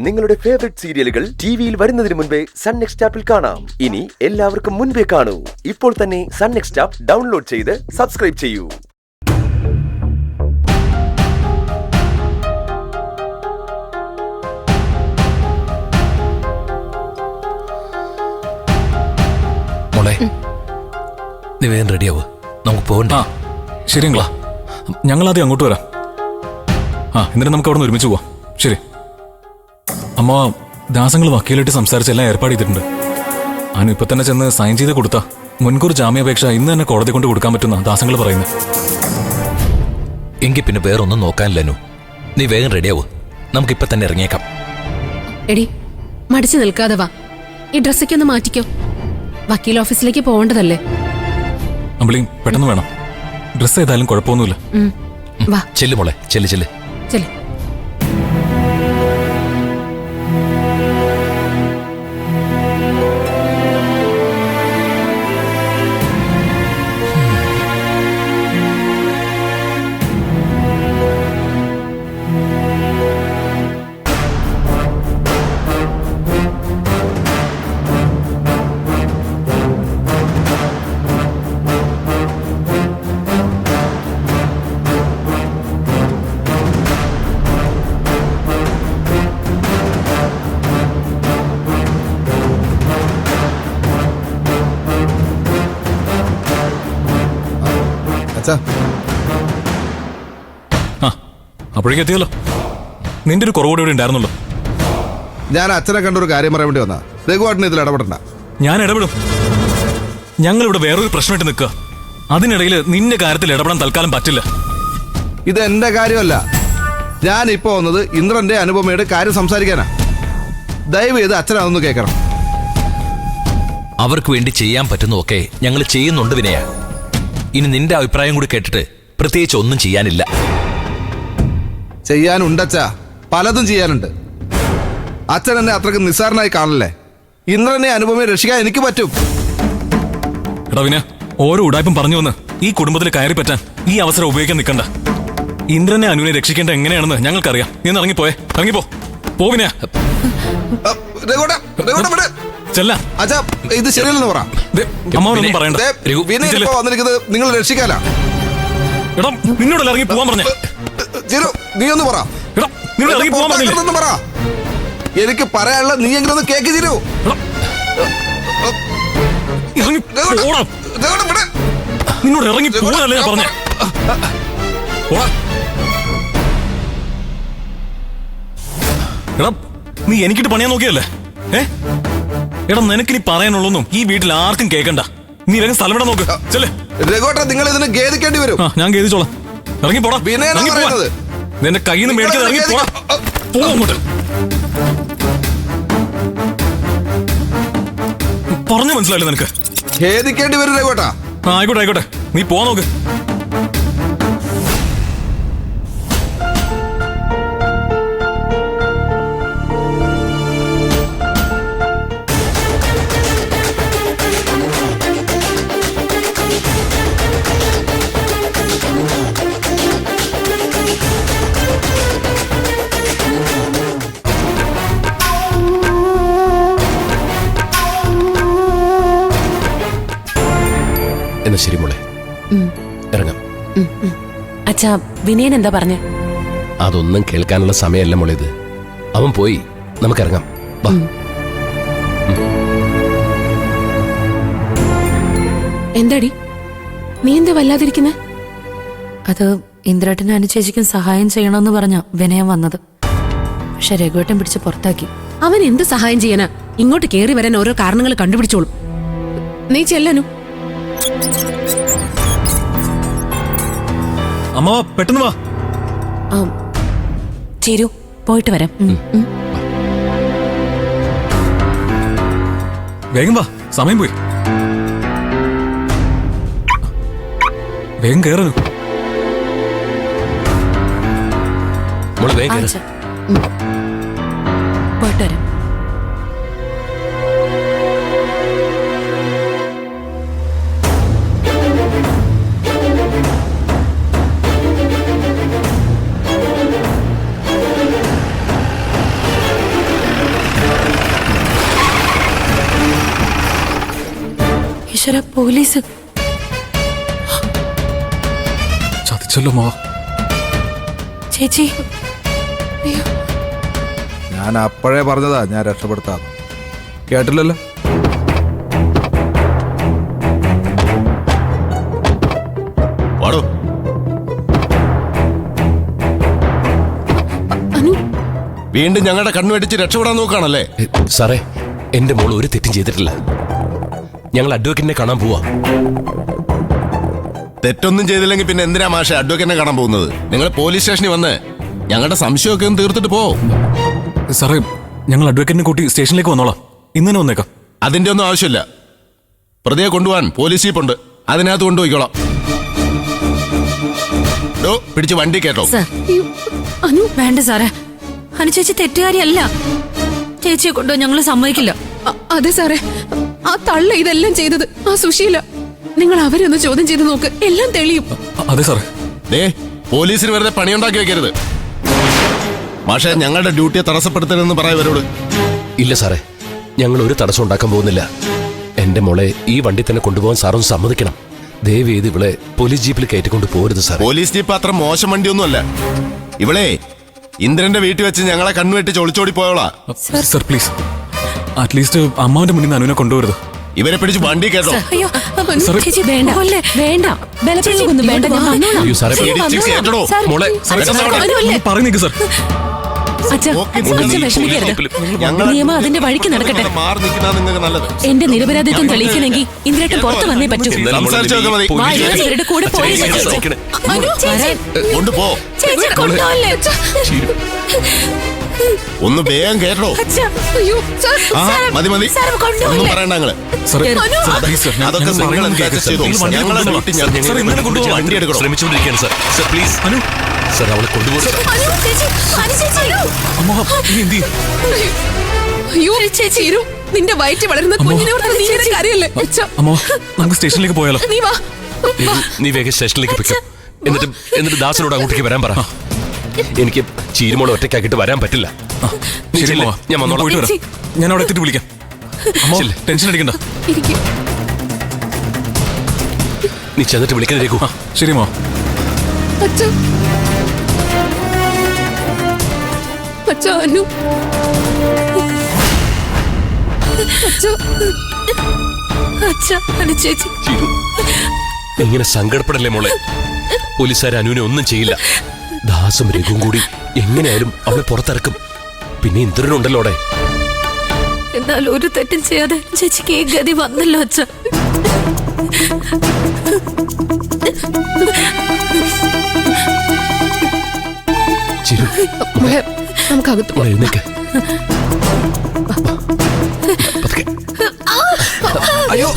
നിങ്ങളുടെ ഫേവറേറ്റ് സീരിയലുകൾ ടിവിയിൽ വരുന്നതിന് മുൻപേ സൺ നെക്സ്റ്റ് ആപ്പിൽ കാണാം. ഇനി എല്ലാവർക്കും മുൻപേ കാണൂ. ഇപ്പോൾ തന്നെ സൺ നെക്സ്റ്റ് ആപ്പ് ഡൗൺലോഡ് ചെയ്ത് സബ്സ്ക്രൈബ് ചെയ്യൂ. മോളെ, നീ വേഗം റെഡിയാവ്, നമുക്ക് പോകണ്ട. ശരിങ്ങളാ, ഞങ്ങളാദ്യം അങ്ങോട്ട് വരാം. എന്നിട്ട് നമുക്ക് അവിടെ നിന്ന് ഒരുമിച്ച് പോവാം. ശരി അമ്മ, ദാസങ്ങൾ വക്കീലായിട്ട് സംസാരിച്ച് എല്ലാം ഏർപ്പാട് ചെയ്തിട്ടുണ്ട്. അവൻ ഇപ്പൊ തന്നെ ചെന്ന് സൈൻ ചെയ്ത് കൊടുത്താ മുൻകൂർ ജാമ്യാപേക്ഷ ഇന്ന് തന്നെ കോടതി കൊണ്ട് കൊടുക്കാൻ പറ്റുന്ന ദാസങ്ങൾ പറയുന്നത്. എങ്കിൽ പിന്നെ വേറൊന്നും നോക്കാനില്ലനു. നീ വേഗം റെഡിയാവ്, നമുക്കിപ്പൊ തന്നെ ഇറങ്ങിയേക്കാം. എടി, മടിച്ചു നിൽക്കാതെ വാ. ഈ ഡ്രസ്സൊക്കെ ഒന്ന് മാറ്റിക്കോ. വക്കീൽ ഓഫീസിലേക്ക് പോകേണ്ടതല്ലേ. അമ്പിളി, പെട്ടെന്ന് വേണം. ഡ്രസ്സ് ഏതായാലും കുഴപ്പമൊന്നുമില്ല. വാ, ചെല്ലു മോളെ, ചെല്ലു ചെല്ലു. ചെല്. അപ്പോഴേക്കും എത്തിയല്ലോ. നിന്റെ ഒരു കുറവുകൂടെ ഇവിടെ ഉണ്ടായിരുന്നല്ലോ. ഞാൻ അച്ഛനെ കണ്ടൊരു കാര്യം പറയാൻ വേണ്ടി വന്നാ. രഘുവാട്ടിന് ഇതിൽ ഇടപെടണ്ട. ഞാൻ ഇടപെടും. ഞങ്ങളിവിടെ വേറൊരു പ്രശ്നമായിട്ട് നിൽക്കുക. അതിനിടയിൽ നിന്റെ കാര്യത്തിൽ ഇടപെടാൻ തൽക്കാലം പറ്റില്ല. ഇത് എന്റെ കാര്യമല്ല. ഞാൻ ഇപ്പൊ വന്നത് ഇന്ദ്രന്റെ അനുപമയുടെ കാര്യം സംസാരിക്കാനാ. ദയവ് ചെയ്ത് അച്ഛനതൊന്ന് കേൾക്കണം. അവർക്ക് വേണ്ടി ചെയ്യാൻ പറ്റുന്നതൊക്കെ ഞങ്ങൾ ചെയ്യുന്നുണ്ട് വിനയ. ഇനി നിന്റെ അഭിപ്രായം കൂടി കേട്ടിട്ട് പ്രത്യേകിച്ച് ഒന്നും ചെയ്യാനില്ല. ചെയ്യാനുണ്ടച്ചാ, പലതും ചെയ്യാനുണ്ട്. അച്ഛൻ എന്നെ അത്രക്ക് നിസ്സാരനായി കാണല്ലേ. ഇന്ദ്രനെ അനുപമയെ രക്ഷിക്കാൻ എനിക്ക് പറ്റും. എടാ വിനയ, ഓരോ ഉടായ്പും പറഞ്ഞു വന്ന് ഈ കുടുംബത്തിൽ കയറി പറ്റാൻ ഈ അവസരം ഉപയോഗിക്കാൻ നിൽക്കണ്ട. ഇന്ദ്രനെ അനുവിനെ രക്ഷിക്കേണ്ട എങ്ങനെയാണെന്ന് ഞങ്ങൾക്കറിയാം. നീ ഒന്ന് ഇറങ്ങിപ്പോയെ. ഇറങ്ങിപ്പോ. പോ വിനയ. ചെല്ല. അച്ഛാ, ഇത് ശരിയല്ലെന്ന് പറ. അമ്മാവനൊന്നും പറയണ്ട. വന്നിരിക്കുന്നത് നിങ്ങൾ രക്ഷിക്കാനാ. എടാ, നിന്നോടല്ല ഇറങ്ങി പോവാൻ പറഞ്ഞേ. നീ ഒന്ന് പറ. ഇറങ്ങി പോവാൻ പറഞ്ഞില്ലേ? പറ. എനിക്ക് പറയാനുള്ള നീ എങ്കിലും ഒന്ന് കേക്ക് തരൂ. നിന്നോട് ഇറങ്ങി പോകാനല്ലേ ഞാൻ പറഞ്ഞേ. എടാ, നീ എനിക്കിട്ട് പണിയാൻ നോക്കിയല്ലേ? എടാ, നിനക്കിനി പറയാനുള്ളൊന്നും ഈ വീട്ടിൽ ആർക്കും കേൾക്കണ്ട. നീ വേഗം സ്ഥലം വിടാൻ നോക്ക്. ചെല്ലേ. നിങ്ങൾ ഇതിന് ഖേദിക്കേണ്ടി വരും. ഞാൻ ഖേദിച്ചോളാം. ഇറങ്ങി പോടാ. നിന്റെ കയ്യിൽ നിന്ന് മേടിക്കാതെ ഇറങ്ങി പോടാ. പോ അങ്ങോട്ട്. പറഞ്ഞു മനസ്സിലായില്ലേ നിനക്ക്? ഖേദിക്കേണ്ടി വരും രഘുവേട്ടാ. ആയിക്കോട്ടെ ആയിക്കോട്ടെ, നീ പോ നോക്ക്. എന്നാ ശരി മോളെ, ഇറങ്ങാം. അച്ഛാ, വിനയൻ എന്താ പറഞ്ഞേ? അതൊന്നും കേൾക്കാനുള്ള സമയമല്ല മോളെ ഇത്. അവൻ പോയി, നമുക്കിറങ്ങാം. വാ. എന്താടി, നീ എന്താ വല്ലാതിരിക്കുന്നെ? അത് ഇന്ദ്രേട്ടനും അനുചേച്ചിക്കും സഹായം ചെയ്യണമെന്ന് പറഞ്ഞ വിനയം വന്നത്. പക്ഷെ രഘുവേട്ടൻ പിടിച്ച് പുറത്താക്കി. അവൻ എന്ത് സഹായം ചെയ്യാനാ? ഇങ്ങോട്ട് കേറി വരാൻ ഓരോ കാരണങ്ങൾ കണ്ടുപിടിച്ചോളും. നീ ചെല്ലനു. അമ്മ, പെട്ടെന്ന് വാ. ചേരൂ, പോയിട്ട് വരാം. വേഗം വാ, സമയം പോയി. വേഗം കേറു. മോളെ വേഗം കേറ്. പോയിട്ട് വരാം. ഈശ്വര, പോലീസ്. ചതിച്ചല്ലോ മാ. ചേച്ചി, ഞാൻ അപ്പോഴേ പറഞ്ഞതാ ഞാൻ രക്ഷപ്പെടുത്താന്ന്. കേട്ടില്ലല്ലോ. വാടോ. വീണ്ടും ഞങ്ങളുടെ കണ്ണുവെടിച്ച് രക്ഷപ്പെടാൻ നോക്കുകയാണല്ലേ? സാറേ, എന്റെ മോൾ ഒരു തെറ്റും ചെയ്തിട്ടില്ല. ഞങ്ങൾ അഡ്വക്കേറ്റിനെ കാണാൻ പോവാ. തെറ്റൊന്നും ചെയ്തില്ലെങ്കിൽ പിന്നെ എന്തിനാ മാഷെ അഡ്വക്കേറ്റിനെ കാണാൻ പോകുന്നത്? നിങ്ങൾ പോലീസ് സ്റ്റേഷനിൽ വന്ന് ഞങ്ങളുടെ സംശയമൊക്കെ ഒന്ന് തീർത്തിട്ട് പോ. സാറേ, ഞങ്ങൾ അഡ്വക്കേറ്റിനെ കൂട്ടി സ്റ്റേഷനിലേക്ക് വന്നോളാം. ഇന്ന് തന്നെ വന്നേക്കാം. അതിന്റെ ഒന്നും ആവശ്യമില്ല. പ്രതിയെ കൊണ്ടുപോകാൻ പോലീസ് ജീപ്പുണ്ട്, അതിനകത്ത് കൊണ്ടുപോയിക്കോളാം. പിടിച്ച് വണ്ടി കേട്ടോ. സർ, വേണ്ട സാറേ, അനു ചേച്ചി തെറ്റുകാരിയല്ല. ചേച്ചിയെ കൊണ്ടോ ഞങ്ങൾ സമ്മതിക്കില്ല. അതെ സാറേ, ആ തള്ള ഇതെല്ലാം ചെയ്തത് ആ സുശീല. നിങ്ങൾ അവരെ ഒന്ന് ചോദ്യം ചെയ്ത് നോക്ക്, എല്ലാം തെളിയും. അതെ സാറേ. പോലീസിന് വെറുതെ പണിയുണ്ടാക്കി വെക്കരുത്. മാഷെ, ഞങ്ങളുടെ ഡ്യൂട്ടിയെ തടസ്സപ്പെടുത്തരുതെന്ന് പറയവരോട്. ഇല്ല സാറേ, ഞങ്ങൾ ഒരു തടസ്സം ഉണ്ടാക്കാൻ പോകുന്നില്ല. എന്റെ മോളെ ഈ വണ്ടി തന്നെ കൊണ്ടുപോകാൻ സാറൊന്ന് സമ്മതിക്കണം. ദയവ് ചെയ്ത് ഇവളെ പോലീസ് ജീപ്പിൽ കയറ്റിക്കൊണ്ട് പോരുത് സാർ. പോലീസ് ജീപ്പ് അത്ര മോശം വണ്ടിയൊന്നുമല്ല. ഇവളെ ഇന്ദ്രന്റെ വീട്ടിൽ വെച്ച് ഞങ്ങളെ കണ്ണുവെട്ടി ഒളിച്ചോടി പോയോളാ. സർ പ്ലീസ്, അറ്റ്ലീസ്റ്റ് അമ്മാവിന്റെ മുന്നിൽ നിന്ന് അനുവിനെ കൊണ്ടുവരുത്. ഇവരെ പിടിച്ച് വണ്ടി കേട്ടോ. അയ്യോ സാറേ, ചേച്ചി വേണ്ട, വേണ്ട, ബലപ്രയോഗമൊന്നും വേണ്ട. ഞാൻ വന്നോളാം. അയ്യോ സാറേ, പിടിച്ച് കേട്ടോ. മോളെ പറഞ്ഞു നിൽക്ക് സർ. അച്ഛാ, നോക്കി അച്ഛൻ നിന്ന് വിഷമിക്കരുത്. ഞങ്ങളെ നിയമം അതിന്റെ വഴിക്ക് നടക്കട്ടെ. മാറി നിൽക്കുന്ന നിങ്ങൾക്ക് നല്ലത്. എന്റെ നിരപരാധിത്വം തെളിയിക്കണമെങ്കിൽ ഇന്ദ്രേട്ടൻ പുറത്തു വന്നേ പറ്റൂ. സംസാരിച്ചൊക്കെ മതി. ഇവരുടെ കൂടെ പോലീസ് കൊണ്ടുപോ. ചേച്ചി കൊണ്ടുപോകല്ലേ. ഒന്ന് വേഗം കേട്ടോ. അയ്യോ സാർ, ആ മതി മതി, സാർ, കൊണ്ടുപോകല്ലേ. ഒന്നും പറയണ്ട ഞങ്ങള്. സാറേ, സാർ, പ്ലീസ് സർ, ഞാൻ അതൊക്കെ നിങ്ങൾ പറയുന്നത് എന്താ കേൾക്ക് സർ. ചെയ്തോ. നിങ്ങൾ വണ്ടി ഞങ്ങളെ കൊണ്ടുപോകാം. വീട്ടിൽ ഞാൻ സാർ, ഇന്നലെ കൊണ്ടുപോകാം. വണ്ടി എടുക്കണം. ശ്രമിച്ചുകൊണ്ടിരിക്കുകയാണ് സാർ. സാർ പ്ലീസ് സാർ, അവളെ കൊണ്ടുപോകും. അമ്മ, നീ എന്ത് ചെയ്യും? അയ്യോ ചേച്ചി, നിന്റെ വയറ്റ് വളരുന്ന കുഞ്ഞിനോട് നീ ഇങ്ങനെ കരയല്ലേ. അമ്മ, നമുക്ക് സ്റ്റേഷനിലേക്ക് പോയാലോ? നീ വാ. നീ വേഗം സ്റ്റേഷനിലേക്ക് പൊയ്ക്കോ. എന്നിട്ട് ദാസനോട് അങ്ങോട്ടേക്ക് വരാൻ പറ. എനിക്ക് ചീരുമോളെ ഒറ്റയ്ക്കാക്കിട്ട് വരാൻ പറ്റില്ല. ശരി ചെല്ല്, അമ്മ, ഞാൻ വന്നോളാം. പോയിട്ട് വരാം. ഞാൻ അവിടെ എത്തിയിട്ട് വിളിക്കാം. അമ്മ, ചെല്ല്. ടെൻഷൻ അടിക്കണ്ട. ഇരിക്കും. നീ ചെന്നിട്ട് വിളിക്കുന്നതിലേക്കോ. ശരി അമ്മ. അച്ഛാ, അച്ഛാ, അനു. അച്ഛാ, അച്ഛാ, അനു ചേച്ചി. ചീരു, ഇങ്ങനെ സങ്കടപ്പെടല്ലേ മോളെ. പോലീസുകാർ അനുവിനെ ഒന്നും ചെയ്യില്ല. ദാസും രഘുവും കൂടി എങ്ങനെയായാലും അവളെ പുറത്തിറക്കും. പിന്നെ ഇന്ദ്രനുണ്ടല്ലോ അവിടെ. എന്നാൽ ഒരു തെറ്റും ചെയ്യാതെ ചേച്ചിക്ക് ഈ ഗതി വന്നല്ലോ അച്ഛ. ചിരു, മോളെ, നമുക്കകത്ത് മോളെ എഴുന്നേക്ക്. പതുക്കെ. അയ്യോ